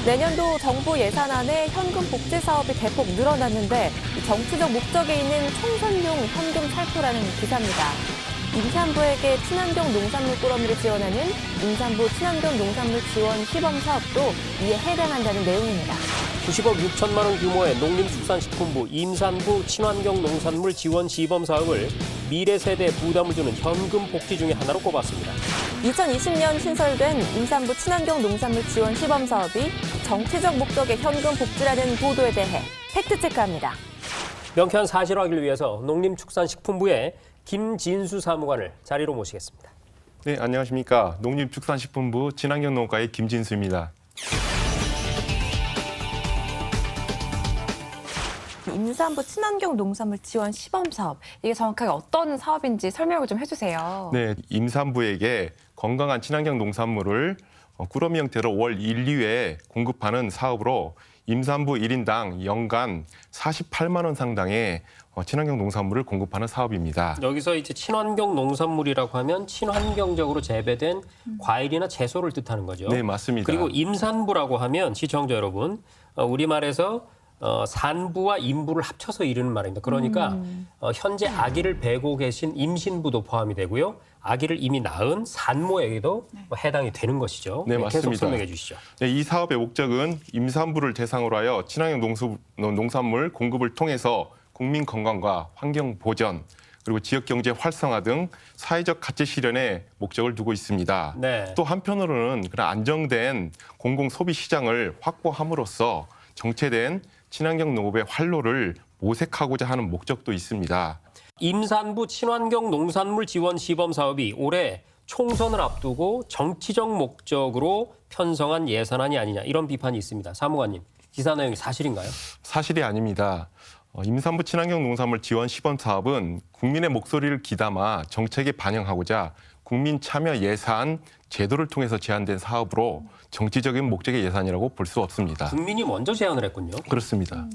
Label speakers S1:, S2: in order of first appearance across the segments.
S1: 내년도 정부 예산안에 현금 복지 사업이 대폭 늘어났는데 정치적 목적에 있는 총선용 현금 살포라는 기사입니다. 임산부에게 친환경 농산물 꾸러미를 지원하는 임산부 친환경 농산물 지원 시범 사업도 이에 해당한다는 내용입니다.
S2: 90억 6천만 원 규모의 농림축산식품부 임산부 친환경 농산물 지원 시범 사업을 미래 세대에 부담을 주는 현금 복지 중에 하나로 꼽았습니다.
S1: 2020년 신설된 임산부 친환경 농산물 지원 시범 사업이 정치적 목적의 현금 복지라는 보도에 대해 팩트체크합니다.
S2: 명쾌한 사실 확인을 위해서 농림축산식품부의 김진수 사무관을 자리로 모시겠습니다.
S3: 네, 안녕하십니까. 농림축산식품부 친환경농가의 김진수입니다.
S1: 임산부 친환경 농산물 지원 시범 사업, 이게 정확하게 어떤 사업인지 설명을 좀 해주세요.
S3: 네, 임산부에게 건강한 친환경 농산물을 꾸러미 형태로 월 1, 2회 공급하는 사업으로 임산부 1인당 연간 48만 원 상당의 친환경 농산물을 공급하는 사업입니다.
S2: 여기서 이제 친환경 농산물이라고 하면 친환경적으로 재배된 과일이나 채소를 뜻하는 거죠.
S3: 네, 맞습니다.
S2: 그리고 임산부라고 하면 시청자 여러분, 우리말에서 산부와 임부를 합쳐서 이르는 말입니다. 그러니까 현재 아기를 배고 계신 임신부도 포함이 되고요. 아기를 이미 낳은 산모에게도 해당이 되는 것이죠.
S3: 네, 맞습니다.
S2: 계속 설명해 주시죠.
S3: 네, 이 사업의 목적은 임산부를 대상으로 하여 친환경 농산물 공급을 통해서 국민 건강과 환경 보전, 그리고 지역 경제 활성화 등 사회적 가치 실현에 목적을 두고 있습니다.
S2: 네.
S3: 또 한편으로는 그런 안정된 공공 소비 시장을 확보함으로써 정체된 친환경 농업의 활로를 모색하고자 하는 목적도 있습니다.
S2: 임산부 친환경 농산물 지원 시범 사업이 올해 총선을 앞두고 정치적 목적으로 편성한 예산안이 아니냐, 이런 비판이 있습니다. 사무관님, 기사 내용이 사실인가요?
S3: 사실이 아닙니다. 임산부 친환경 농산물 지원 시범 사업은 국민의 목소리를 귀담아 정책에 반영하고자 국민 참여 예산 제도를 통해서 제안된 사업으로 정치적인 목적의 예산이라고 볼 수 없습니다.
S2: 국민이 먼저 제안을 했군요.
S3: 그렇습니다.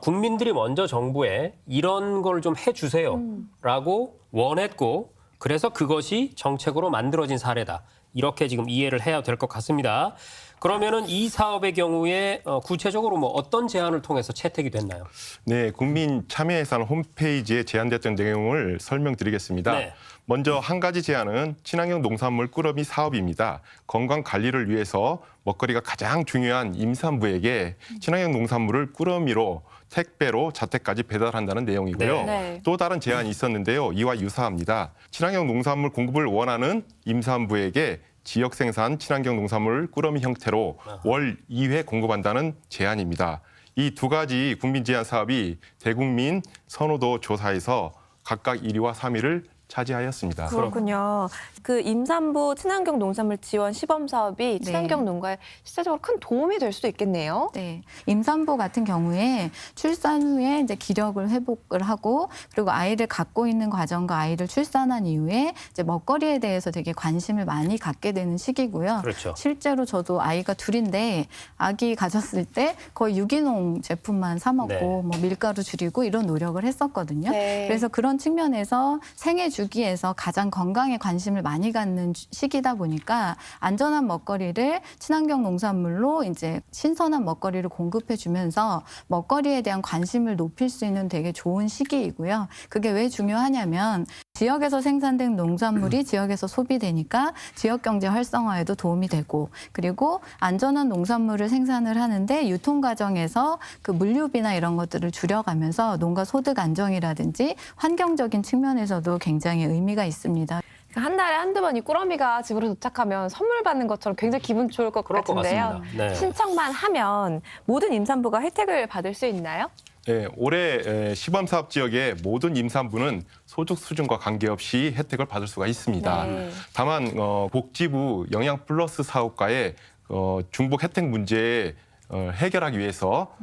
S2: 국민들이 먼저 정부에 이런 걸 좀 해주세요라고 원했고, 그래서 그것이 정책으로 만들어진 사례다. 이렇게 지금 이해를 해야 될 것 같습니다. 그러면은 이 사업의 경우에 구체적으로 뭐 어떤 제안을 통해서 채택이 됐나요?
S3: 네, 국민 참여 예산 홈페이지에 제안됐던 내용을 설명드리겠습니다.
S2: 네.
S3: 먼저 한 가지 제안은 친환경 농산물 꾸러미 사업입니다. 건강 관리를 위해서 먹거리가 가장 중요한 임산부에게 친환경 농산물을 꾸러미로 택배로 자택까지 배달한다는 내용이고요.
S1: 네.
S3: 또 다른 제안이 있었는데요. 이와 유사합니다. 친환경 농산물 공급을 원하는 임산부에게 지역 생산 친환경 농산물 꾸러미 형태로 월 2회 공급한다는 제안입니다. 이 두 가지 국민 제안 사업이 대국민 선호도 조사에서 각각 1위와 3위를 차지하였습니다.
S1: 그렇군요. 그 임산부 친환경 농산물 지원 시범 사업이 친환경 농가에 실질적으로 큰 도움이 될 수도 있겠네요.
S4: 네, 임산부 같은 경우에 출산 후에 이제 기력을 회복을 하고, 그리고 아이를 갖고 있는 과정과 아이를 출산한 이후에 이제 먹거리에 대해서 되게 관심을 많이 갖게 되는 시기고요.
S2: 그렇죠.
S4: 실제로 저도 아이가 둘인데 아기 가졌을 때 거의 유기농 제품만 사 먹고
S2: 네.
S4: 뭐 밀가루 줄이고 이런 노력을 했었거든요.
S1: 네.
S4: 그래서 그런 측면에서 생애 주기에서 가장 건강에 관심을 많이 갖는 시기다 보니까 안전한 먹거리를 친환경 농산물로 이제 신선한 먹거리를 공급해 주면서 먹거리에 대한 관심을 높일 수 있는 되게 좋은 시기이고요. 그게 왜 중요하냐면 지역에서 생산된 농산물이 지역에서 소비되니까 지역 경제 활성화에도 도움이 되고, 그리고 안전한 농산물을 생산을 하는데 유통 과정에서 그 물류비나 이런 것들을 줄여가면서 농가 소득 안정이라든지 환경적인 측면에서도 굉장히 의미가 있습니다.
S1: 한 달에 한두 번 이 꾸러미가 집으로 도착하면 선물 받는 것처럼 굉장히 기분 좋을 것
S2: 그럴 것
S1: 같은데요.
S2: 같습니다. 네.
S1: 신청만 하면 모든 임산부가 혜택을 받을 수 있나요?
S3: 네, 올해 시범 사업 지역의 모든 임산부는 소득 수준과 관계없이 혜택을 받을 수가 있습니다.
S1: 네.
S3: 다만 복지부 영양 플러스 사업과의 중복 혜택 문제에 해결하기 위해서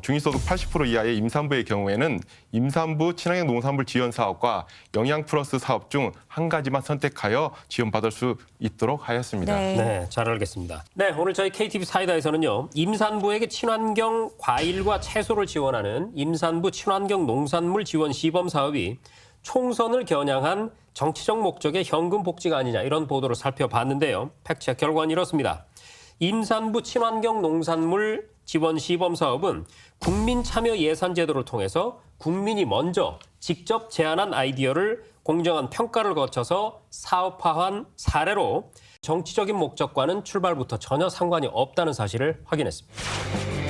S3: 중위소득 80% 이하의 임산부의 경우에는 임산부 친환경 농산물 지원 사업과 영양 플러스 사업 중 한 가지만 선택하여 지원받을 수 있도록 하였습니다.
S1: 네.
S2: 네, 잘 알겠습니다. 네, 오늘 저희 KTV 사이다에서는요, 임산부에게 친환경 과일과 채소를 지원하는 임산부 친환경 농산물 지원 시범 사업이 총선을 겨냥한 정치적 목적의 현금 복지가 아니냐, 이런 보도를 살펴봤는데요. 팩트체크 결과는 이렇습니다. 임산부 친환경 농산물 지원 시범 사업은 국민 참여 예산 제도를 통해서 국민이 먼저 직접 제안한 아이디어를 공정한 평가를 거쳐서 사업화한 사례로 정치적인 목적과는 출발부터 전혀 상관이 없다는 사실을 확인했습니다.